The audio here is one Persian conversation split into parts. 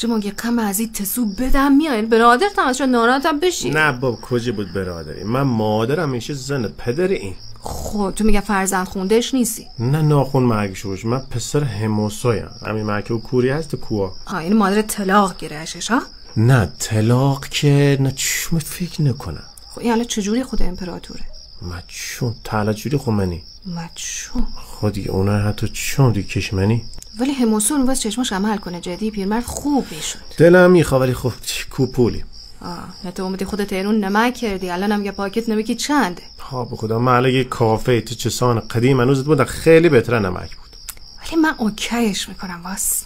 جمع یه کم از این تسو بدم میایین برادر تماشا ناراحتم بشی. نه بابا کجا بود برادری، من مادرم میشه زن پدر این. خب تو میگه فرزند خوندهش نیستی؟ نه ناخون مرگشوش، من پسر هموسایم. همین مرکه و کوری هست کوا. این مادر طلاق گیرهشش ها؟ نه طلاق که نه چشم فکر نکنم. خب این حالا چجوری خود امپراتوره؟ مچون تالا جوری خومنی مچون خودی اونا حتی چون دی کشمنی. ولی هموسون واس چشماش عمل کنه جدی پیرمرد خوب میشد. دلم میخواد ولی خب کوپولی. نه تو اومدی خودت ایرون نمک کردی الان هم یه پاکت نمکی چنده؟ ها به خدا من یه کافه تو چسان قدیم هنوز بود خیلی بهتره نمک بود. ولی من اوکیش میکنم واس.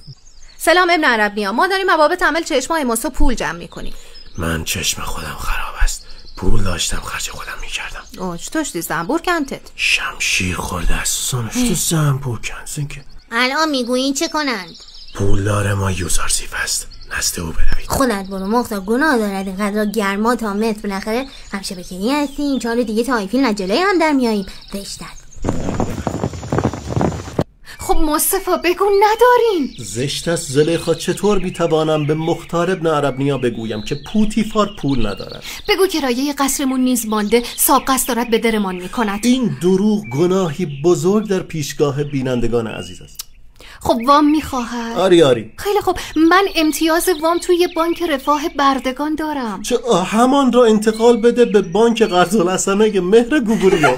سلام ابن عربنیا، ما داریم بابت عمل چشمای هموسو پول جمع میکنیم. من چشم خودم خراب است، پول داشتم خرج خودم میکردم. چطوش زنبور کنتت؟ شمشیر خورده از سانش تو زنبور کن که. الان میگویین چه کنند؟ پول داره ما یوزار سیف است، نسته او بروید. خودت برو مختا گناه دارد اینقدر گرما تا متر بالاخره همشه بکنی هستیم. 4 دیگه تا ایفیل نجله هم در میاییم زشتت. خب مصطفی بگو نداریم. زشت است زلیخا، چطور بیتوانم به مختار ابن عربنیا بگویم که پوتیفار پول ندارد؟ بگو کرایه قصرمون نیز مانده، سابقه دارد به درمان میکند. این دروغ گناهی بزرگ در پیشگاه بینندگان عزیز است. خب وام میخواهد؟ آری خیلی خب، من امتیاز وام توی بانک رفاه بردگان دارم. همان را انتقال بده به بانک قرض الحسنه مهر گوگوریو.